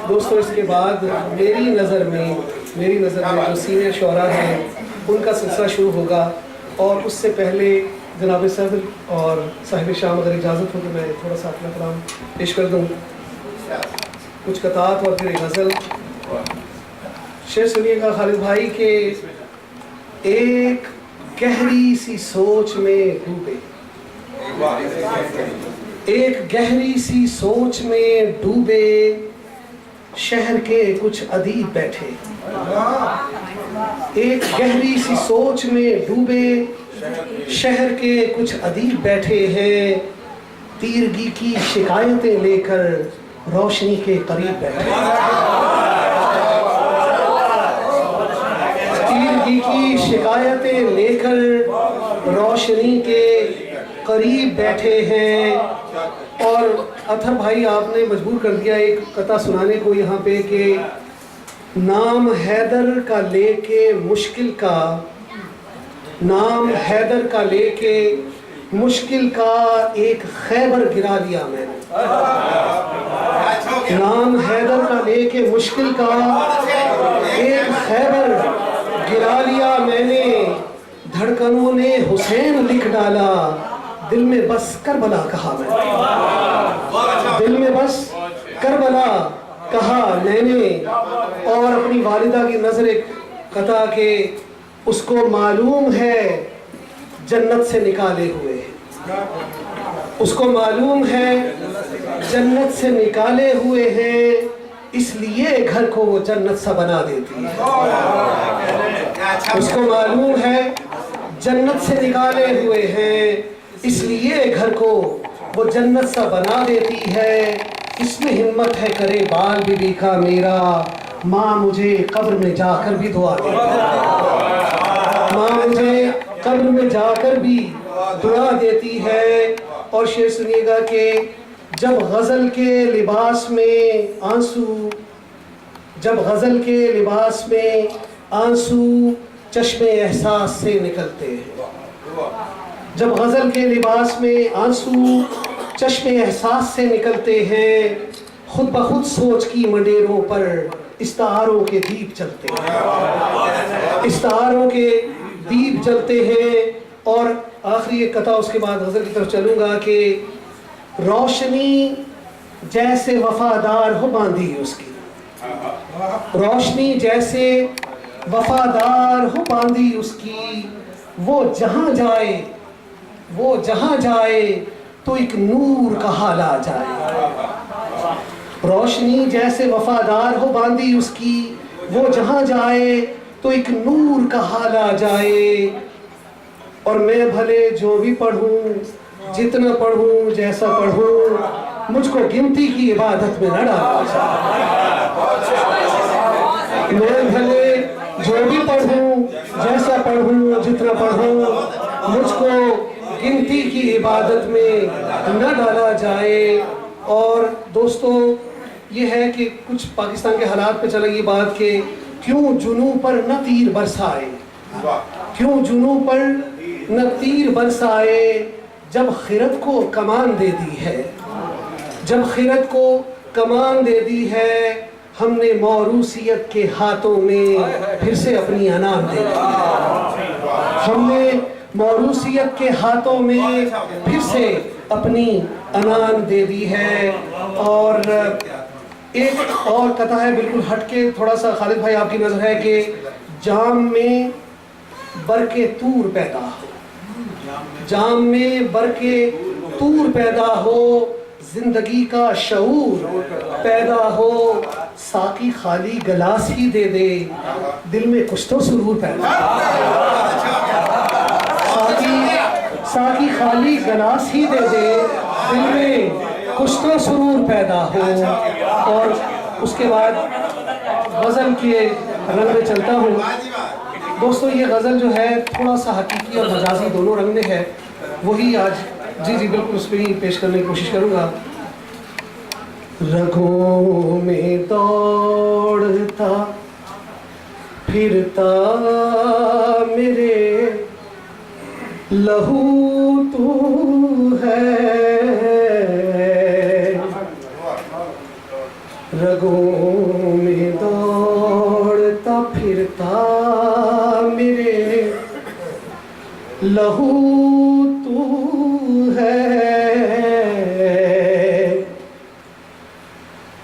दोस्तों इसके बाद मेरी नज़र में जो सीनियर शोरा हैं उनका सिलसिला शुरू होगा, और उससे पहले जनाब सदर और साहिब शाम अगर इजाज़त हो तो मैं थोड़ा सा अपना कलाम पेश कर दूँ, कुछ कतात और फिर एक गज़ल। शेर सुनिएगा खालिद भाई के एक गहरी सी सोच में डूबे, एक गहरी सी सोच में डूबे, शहर के कुछ अदीब बैठे। एक गहरी सी सोच में डूबे, शहर के कुछ अदीब बैठे हैं, तीरगी की शिकायतें लेकर रोशनी के करीब बैठे। तीरगी की शिकायतें लेकर रोशनी के करीब बैठे हैं। और अथर भाई आपने मजबूर कर दिया एक कथा सुनाने को यहाँ पे कि नाम हैदर का लेके मुश्किल का, नाम हैदर का लेके मुश्किल का एक खैबर गिरा लिया मैंने। नाम हैदर का लेके मुश्किल का एक खैबर गिरा लिया मैंने, धड़कनों ने हुसैन लिख डाला, दिल में बस करबला कहा मैंने, दिल में बस करबला कहा मैंने। और अपनी वालिदा की नजर कता के उसको मालूम है जन्नत से निकाले हुए, उसको मालूम है जन्नत से निकाले हुए हैं, इसलिए घर को वो जन्नत सा बना देती है। उसको मालूम है जन्नत से निकाले हुए हैं, इसलिए घर को वो जन्नत सा बना देती है। इसमें हिम्मत है करे बाल बीबी का मेरा, माँ मुझे कब्र में जाकर भी दुआ देती है, माँ मुझे कब्र में जाकर भी दुआ देती है। और शेर सुनिएगा कि जब गज़ल के लिबास में आंसू, जब गज़ल के लिबास में आंसू चश्मे एहसास से निकलते हैं, जब गज़ल के लिबास में आंसू चश्मे एहसास से निकलते हैं, खुद ब खुद सोच की मंडेरों पर इस्तारों के दीप जलते हैं, इस्तारों के दीप जलते हैं। और आखिरी एक कथा उसके बाद गज़ल की तरफ चलूँगा कि रोशनी जैसे वफादार हो बांधी उसकी, रोशनी जैसे वफादार हो बांधी उसकी, वो जहाँ जाए, वो जहाँ जाए तो एक नूर का हाल आ जाए। रोशनी जैसे वफादार हो बांधी उसकी, वो जहाँ जाए तो एक नूर का हाल आ जाए। और मैं भले जो भी पढ़ूं, जितना पढ़ूं, जैसा पढ़ूं, मुझको गिनती की इबादत में न डालना चाहिए। मैं भले जो भी पढ़ूं, जैसा पढ़ूं, जितना पढ़ूं, मुझको गिनती की इबादत में न डाला जाए। और दोस्तों ये है कि कुछ पाकिस्तान के हालात पे चलेगी बात के क्यों जुनू पर न तीर बरसाए, क्यों जुनू पर न तीर बरसाए, जब खिरत को कमान दे दी है, जब खिरत को कमान दे दी है, हमने मौरूसियत के हाथों में फिर से अपनी अनाम दे दी है, हमने मौरूसियत के हाथों में फिर से अपनी अनान दे दी है। और एक और कथा है बिल्कुल हटके थोड़ा सा, खालिद भाई आपकी नजर है कि जाम में बरके तूर पैदा हो, जाम में बरके तूर पैदा हो, जिंदगी का शऊर पैदा हो, साकी खाली गिलास ही दे दे, दिल में कुछ तो सुरूर पैदा साकी खाली गिलास ही दे दे, दिल में कुछ तो सुरूर पैदा हो। और उसके बाद गज़ल के रंग में चलता हूँ। दोस्तों ये गज़ल जो है थोड़ा सा हकीकी और मजाजी दोनों रंग में है, वही आज जी बिल्कुल उस पर ही पेश करने की कोशिश करूँगा। रगों में दौड़ता फिरता मेरे लहू तू है, रगों में दौड़ता फिरता मेरे लहू तू है,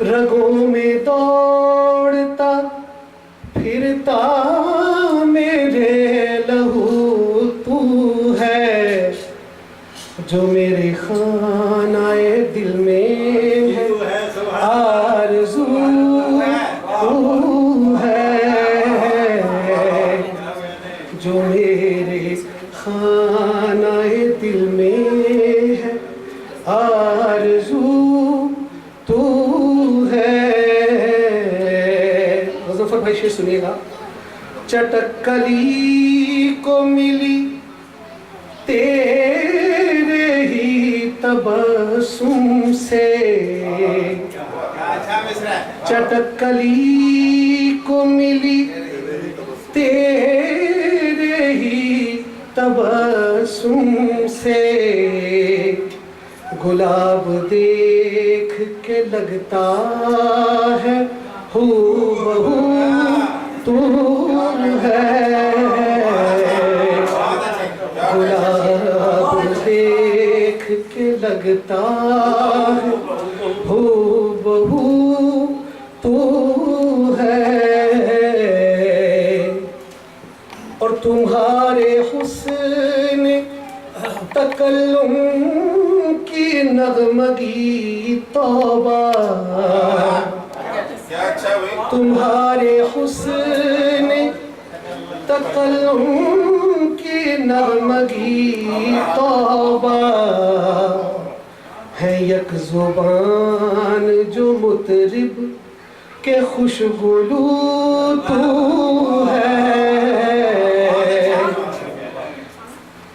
रगों में दौड़ता फिरता मेरे लहू तू है, जो मेरे खानाए दिल में है आरज़ू तू है, जो मेरे खानाए दिल में है आरज़ू तू है। मुज़फ़्फ़र भाई शेर सुनिएगा। चटक कली को मिली तेरे ही तबस्सुम से, चटक कली को मिली तेरे ही तबस्सुम से, गुलाब देख के लगता है हूबहू तू है, गुलाब देख के लगता है हूबहू तू है, और तुम्हारे हुस्न तकल्लुम की नगमगी तौबा, तुम्हारे हुस्न तकल्लुम की नगमगी तौबा, है यक ज़ुबान जो मुतरिब के खुशगुलू तू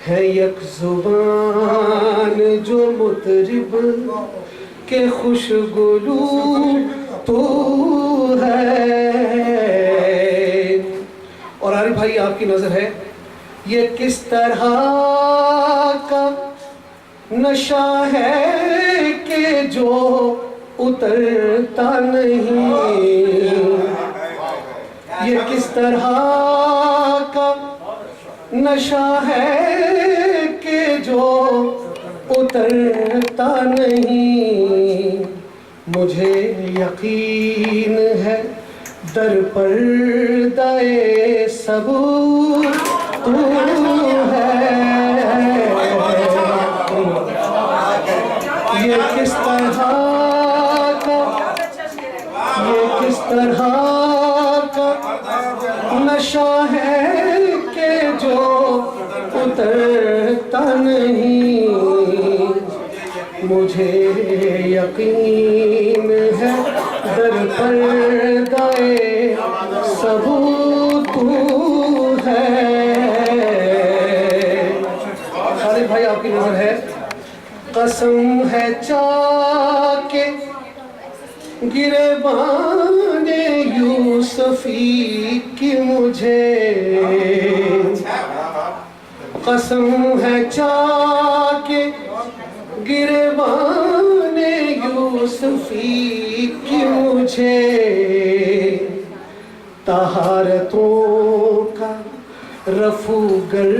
है यक ज़ुबान जो मुतरिब के खुशगुलू तू है। और आरिफ भाई आपकी नजर है, ये किस तरह का नशा है कि जो उतरता नहीं, ये किस तरह का नशा है कि जो उतरता नहीं, मुझे यकीन है दर पर्दाए सबूर तू है, ये किस तरह का, ये किस तरह का नशा है कि जो उतरता नहीं, मुझे यकीन है दर पर्दाए सबूत तू है। अरे भाई आपकी नजर है, कसम है चाके गिरबाने यूसुफी की मुझे, कसम है चाके गिरबाने यूसुफी की मुझे, तहारतों का रफूगर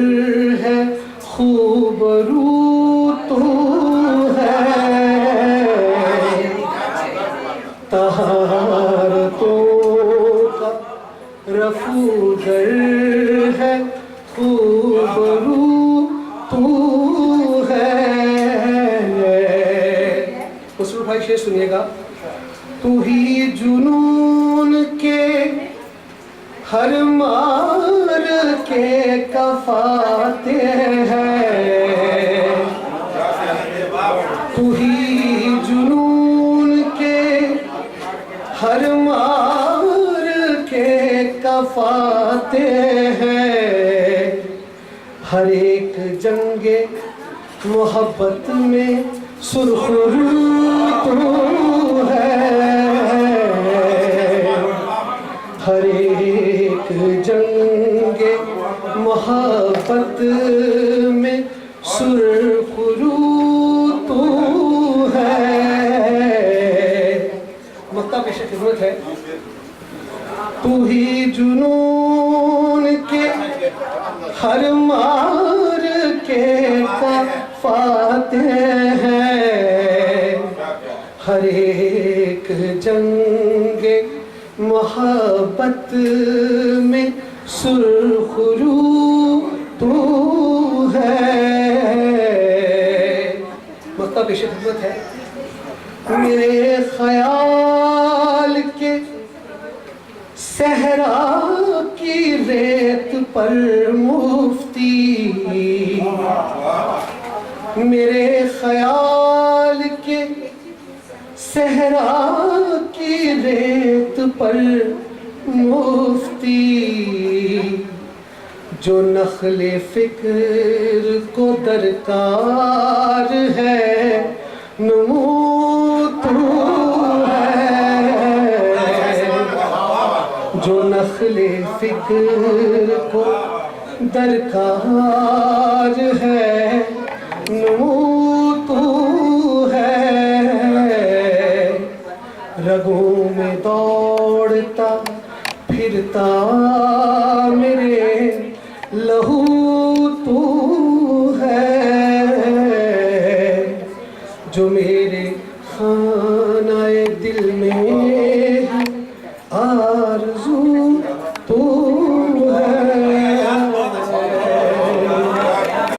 है खूबरू तू है, तहारतों का रफूगर है खूबरू तू है। खुसरो भाई शेर सुनिएगा। तू ही जुनून के हर मार के कफाते हैं, तू ही जुनून के हर मार के कफाते हैं, हर एक जंगे मोहब्बत में सुरखरू तू है, हर एक जंगे मोहब्बत में सुरखरू तू है। मक्ता पे पेश खिदमत है। तू ही जुनून के हर मार के फाते हैं, हर एक जंगे मोहब्बत में सुरखरू तू है। मक्का पेश खिदमत है। मेरे ख्याल के सहरा की रेत पर मुफ्ती, मेरे ख्याल के सहरा की रेत पर मुफ्ती, जो नखले फिक्र को दरकार है नमो तू है, जो नखले फिक्र को दरकार है नमो तू है। रगों में दौड़ता फिरता मेरे लहू तू है, जो मेरे खानाए दिल में आ